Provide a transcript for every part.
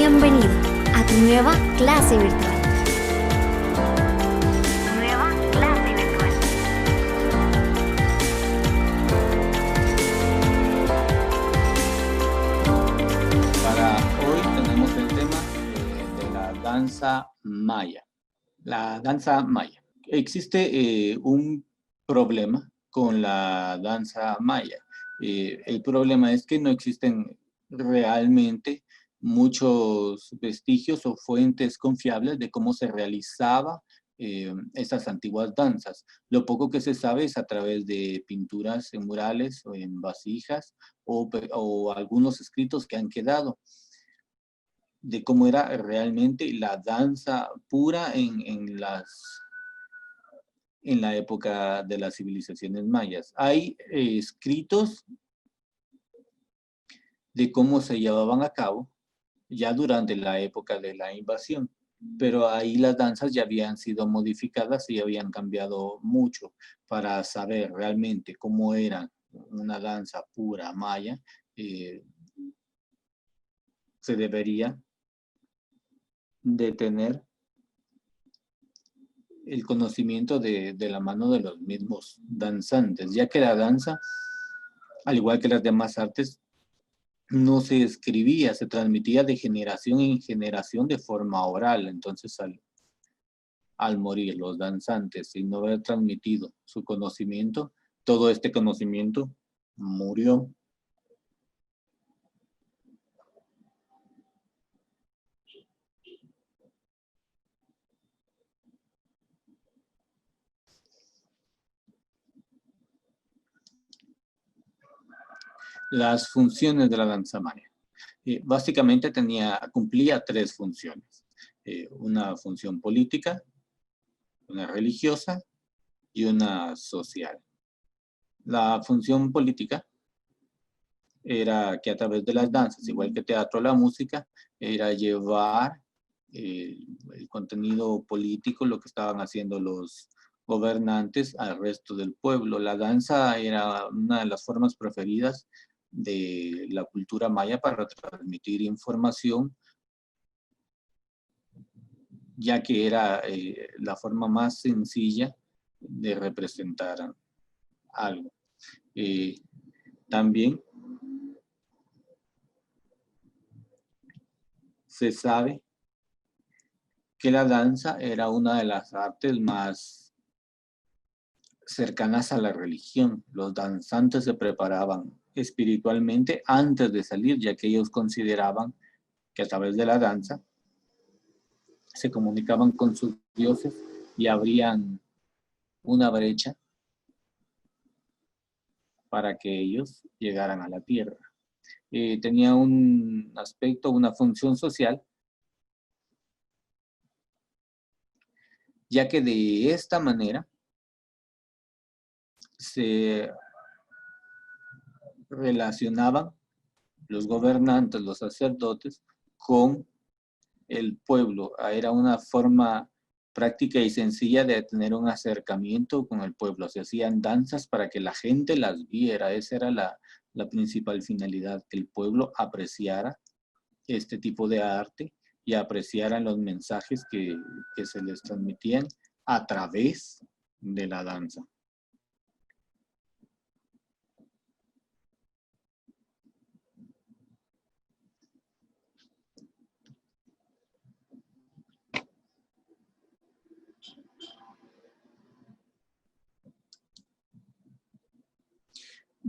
Bienvenido a tu nueva clase virtual. Nueva clase virtual. Para hoy tenemos el tema de la danza maya. La danza maya. Existe un problema con la danza maya. El problema es que no existen realmente muchos vestigios o fuentes confiables de cómo se realizaba esas antiguas danzas. Lo poco que se sabe es a través de pinturas en murales o en vasijas o algunos escritos que han quedado de cómo era realmente la danza pura en la época de las civilizaciones mayas. Hay escritos de cómo se llevaban a cabo ya durante la época de la invasión, pero ahí las danzas ya habían sido modificadas y habían cambiado mucho para saber realmente cómo era una danza pura maya. Se debería de tener el conocimiento de la mano de los mismos danzantes, ya que la danza, al igual que las demás artes, no se escribía, se transmitía de generación en generación de forma oral. Entonces, al morir los danzantes sin no haber transmitido su conocimiento, todo este conocimiento murió. Las funciones de la danza maya. Básicamente cumplía tres funciones. Una función política, una religiosa y una social. La función política era que a través de las danzas, igual que teatro, la música, era llevar el contenido político, lo que estaban haciendo los gobernantes al resto del pueblo. La danza era una de las formas preferidas de la cultura maya para transmitir información, ya que era la forma más sencilla de representar algo. También se sabe que la danza era una de las artes más cercanas a la religión. Los danzantes se preparaban espiritualmente antes de salir, ya que ellos consideraban que a través de la danza se comunicaban con sus dioses y abrían una brecha para que ellos llegaran a la tierra. Tenía un aspecto, una función social, ya que de esta manera se relacionaban los gobernantes, los sacerdotes, con el pueblo. Era una forma práctica y sencilla de tener un acercamiento con el pueblo. Se hacían danzas para que la gente las viera. Esa era la principal finalidad, que el pueblo apreciara este tipo de arte y apreciaran los mensajes que se les transmitían a través de la danza.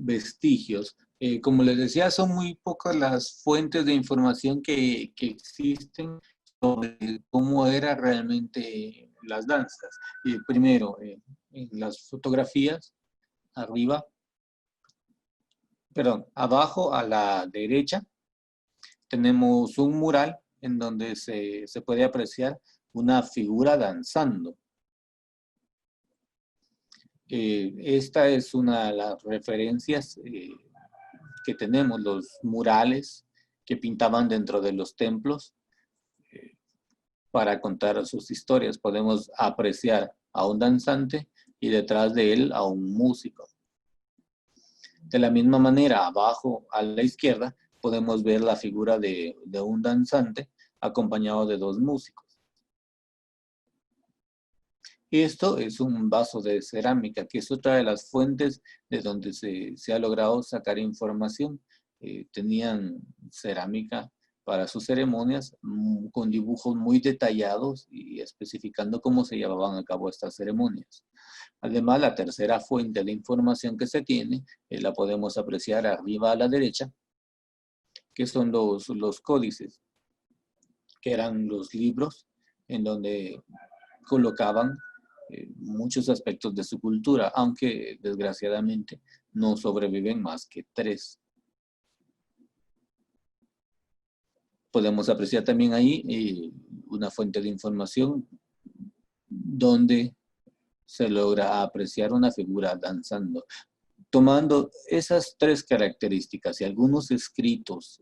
Vestigios. Como les decía, son muy pocas las fuentes de información que existen sobre cómo eran realmente las danzas. Primero, en las fotografías, abajo a la derecha, tenemos un mural en donde se puede apreciar una figura danzando. Esta es una de las referencias que tenemos, los murales que pintaban dentro de los templos para contar sus historias. Podemos apreciar a un danzante y detrás de él a un músico. De la misma manera, abajo a la izquierda podemos ver la figura de un danzante acompañado de 2 músicos. Esto es un vaso de cerámica, que es otra de las fuentes de donde se ha logrado sacar información. Tenían cerámica para sus ceremonias con dibujos muy detallados y especificando cómo se llevaban a cabo estas ceremonias. Además, la tercera fuente de información que se tiene, la podemos apreciar arriba a la derecha, que son los códices, que eran los libros en donde colocaban muchos aspectos de su cultura, aunque desgraciadamente no sobreviven más que 3. Podemos apreciar también ahí una fuente de información donde se logra apreciar una figura danzando. Tomando esas 3 características y algunos escritos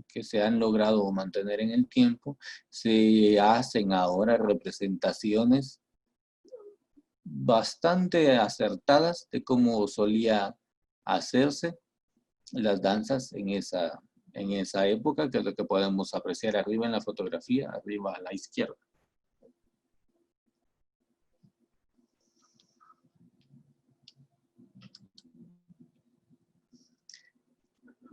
que se han logrado mantener en el tiempo, se hacen ahora representaciones bastante acertadas de cómo solía hacerse las danzas en esa época, que es lo que podemos apreciar arriba en la fotografía, arriba a la izquierda.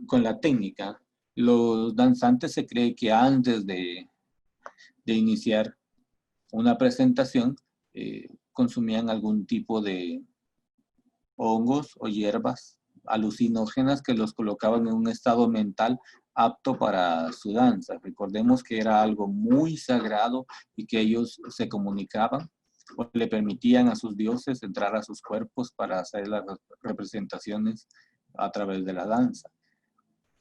Con la técnica, los danzantes se cree que antes de iniciar una presentación, consumían algún tipo de hongos o hierbas alucinógenas que los colocaban en un estado mental apto para su danza. Recordemos que era algo muy sagrado y que ellos se comunicaban o le permitían a sus dioses entrar a sus cuerpos para hacer las representaciones a través de la danza.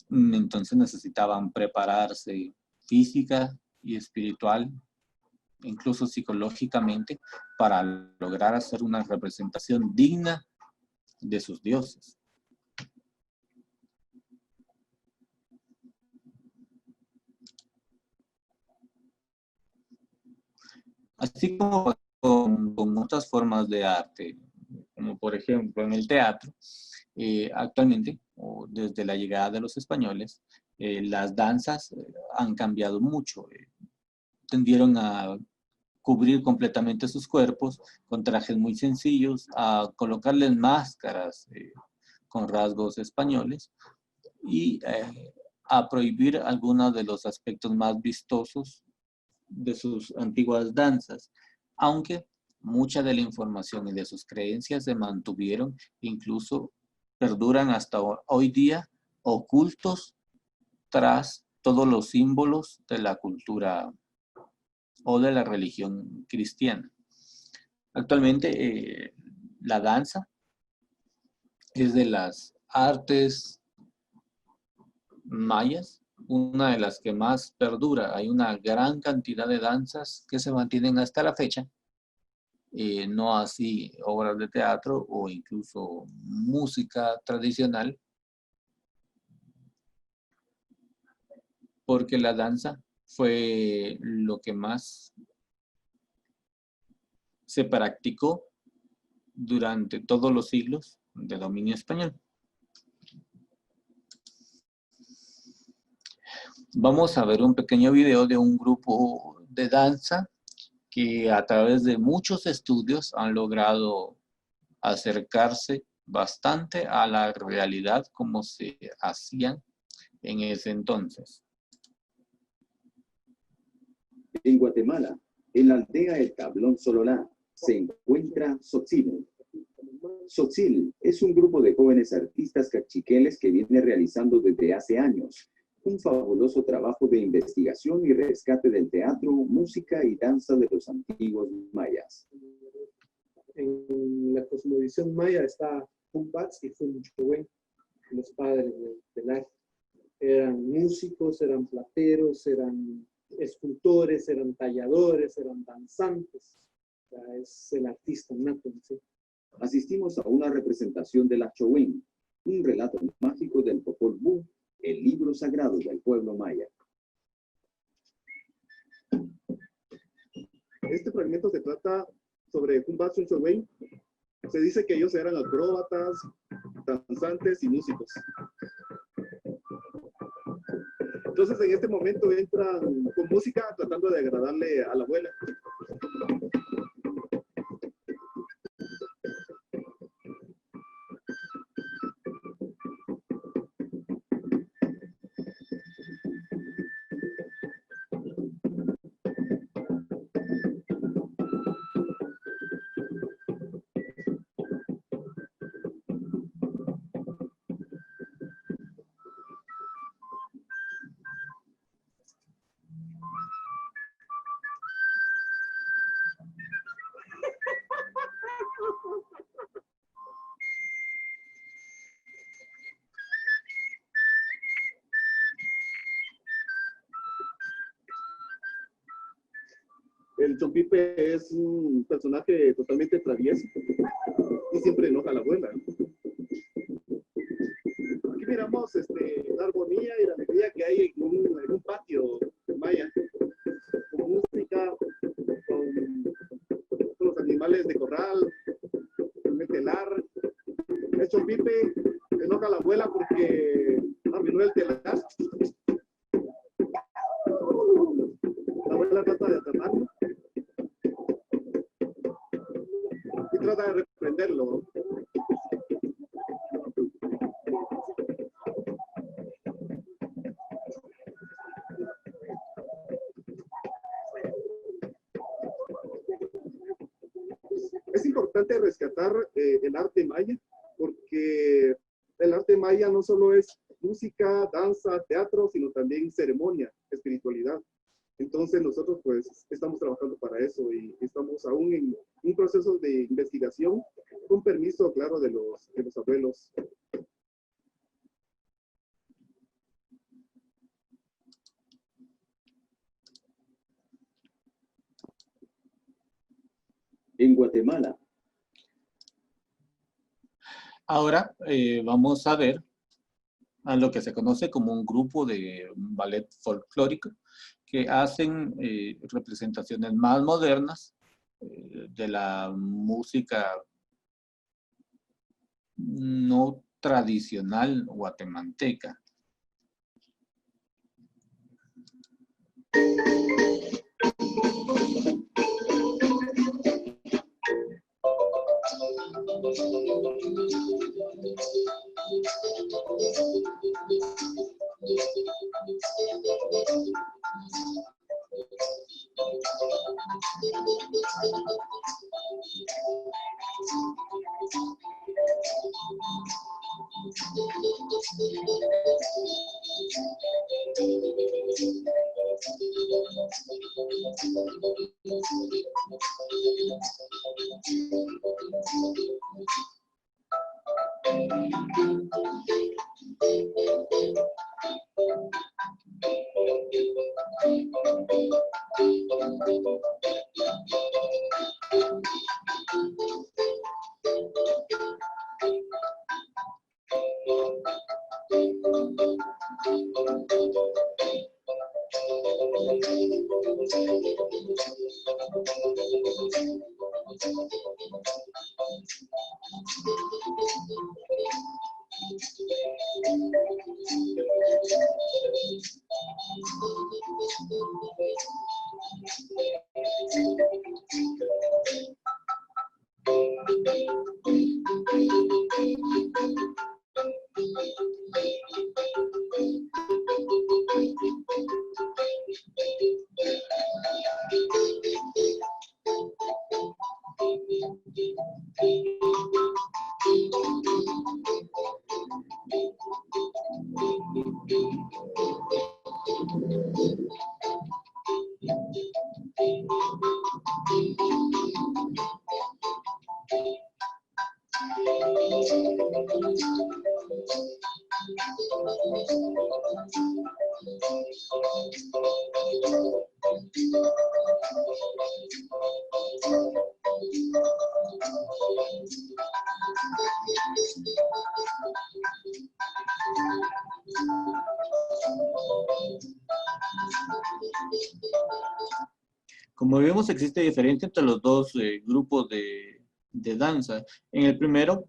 Entonces necesitaban prepararse física y espiritual, incluso psicológicamente, para lograr hacer una representación digna de sus dioses. Así como con otras formas de arte, como por ejemplo en el teatro, actualmente, o desde la llegada de los españoles, las danzas han cambiado mucho. Tendieron a cubrir completamente sus cuerpos con trajes muy sencillos, a colocarles máscaras con rasgos españoles y a prohibir algunos de los aspectos más vistosos de sus antiguas danzas, aunque mucha de la información y de sus creencias se mantuvieron, incluso perduran hasta hoy día, ocultos tras todos los símbolos de la cultura o de la religión cristiana. Actualmente la danza es de las artes mayas, una de las que más perdura. Hay una gran cantidad de danzas que se mantienen hasta la fecha, no así obras de teatro o incluso música tradicional, porque la danza fue lo que más se practicó durante todos los siglos de dominio español. Vamos a ver un pequeño video de un grupo de danza que a través de muchos estudios han logrado acercarse bastante a la realidad como se hacían en ese entonces. En Guatemala, en la aldea El Tablón Sololá, se encuentra Tzotzil. Tzotzil es un grupo de jóvenes artistas cachiqueles que viene realizando desde hace años un fabuloso trabajo de investigación y rescate del teatro, música y danza de los antiguos mayas. En la cosmovisión maya está Pumbats y Funchuwen, los padres del arte. Eran músicos, eran plateros, eran escultores, eran talladores, eran danzantes. O sea, es el artista nato, ¿sí? Asistimos a una representación de la Chowin, un relato mágico del Popol Vuh, el libro sagrado del pueblo maya. Este fragmento se trata sobre Pumbats y Chowin. Se dice que ellos eran acróbatas, danzantes y músicos, Entonces en este momento entran con música tratando de agradarle a la abuela. El Chompipe es un personaje totalmente travieso y siempre enoja a la abuela. Aquí miramos la armonía y la alegría que hay en un patio maya, con música, con los animales de corral, el telar. El Chompipe enoja a la abuela porque arruinó el telar. La abuela trata de atraparlo y trata de reprenderlo. Es importante rescatar el arte maya, porque el arte maya no solo es música, danza, teatro, sino también ceremonia, espiritualidad. Entonces nosotros pues estamos trabajando para eso y estamos aún en un proceso de investigación con permiso, claro, de los abuelos. En Guatemala, Ahora vamos a ver a lo que se conoce como un grupo de ballet folclórico que hacen representaciones más modernas de la música no tradicional guatemalteca. Como vemos, existe diferencia entre los dos grupos de danza. En el primero,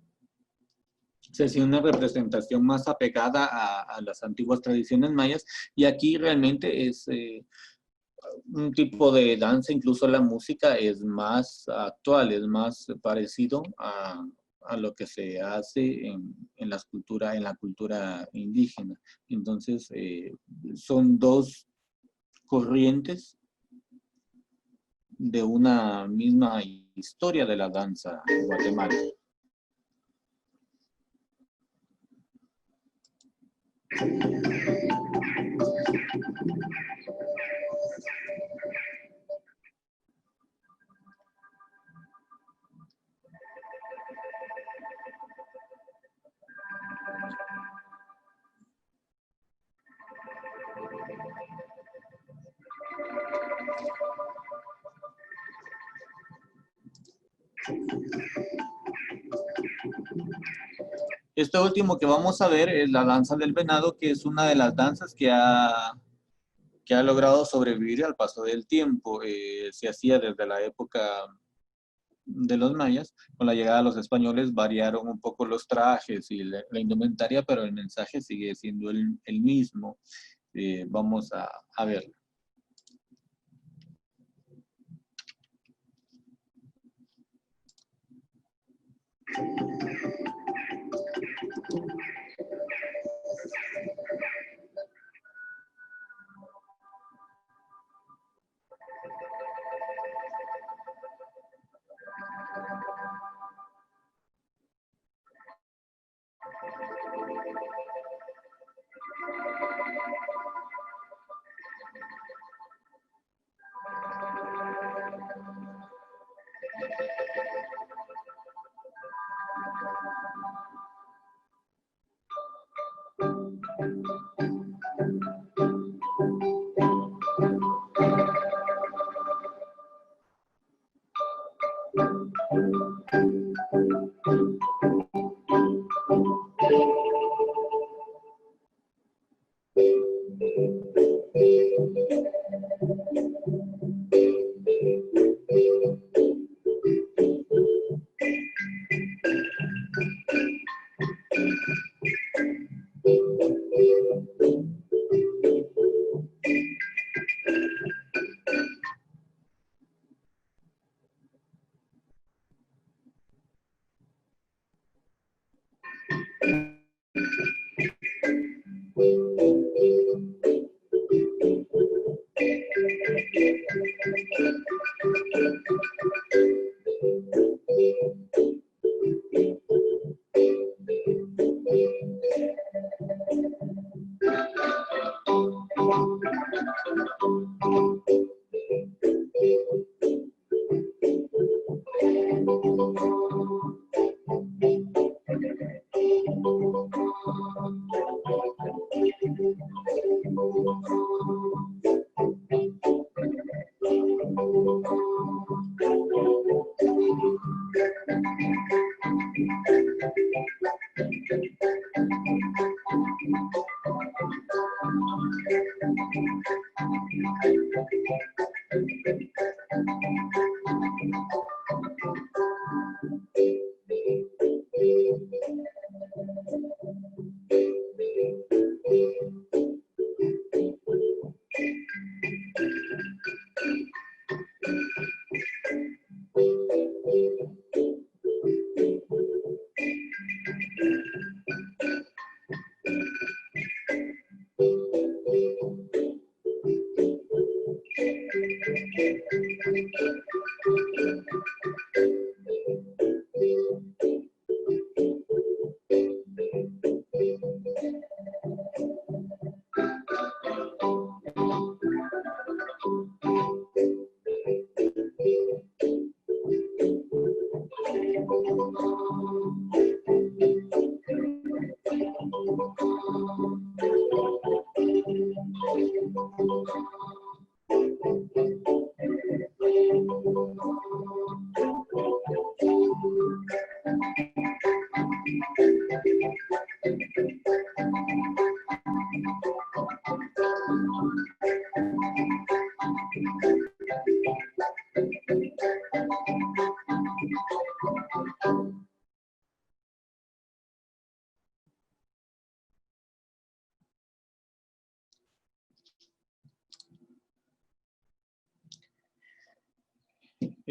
se hacía una representación más apegada a las antiguas tradiciones mayas, y aquí realmente es un tipo de danza, incluso la música es más actual, es más parecido a lo que se hace en en la cultura indígena. Entonces, son dos corrientes de una misma historia de la danza en Guatemala. Esto último que vamos a ver es la danza del venado, que es una de las danzas que ha logrado sobrevivir al paso del tiempo. Se hacía desde la época de los mayas. Con la llegada de los españoles variaron un poco los trajes y la indumentaria, pero el mensaje sigue siendo el mismo. Vamos a verlo.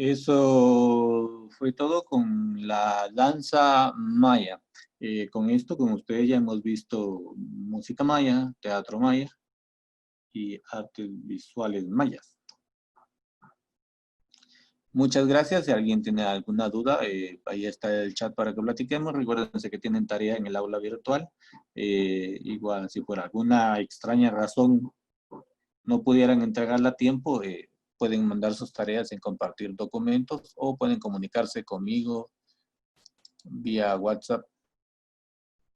Eso fue todo con la danza maya. Con esto, con ustedes ya hemos visto música maya, teatro maya y artes visuales mayas. Muchas gracias. Si alguien tiene alguna duda, ahí está el chat para que platiquemos. Recuérdense que tienen tarea en el aula virtual. Igual, si por alguna extraña razón no pudieran entregarla a tiempo, pueden mandar sus tareas en compartir documentos o pueden comunicarse conmigo vía WhatsApp.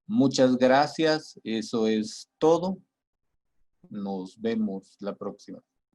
Muchas gracias. Eso es todo. Nos vemos la próxima.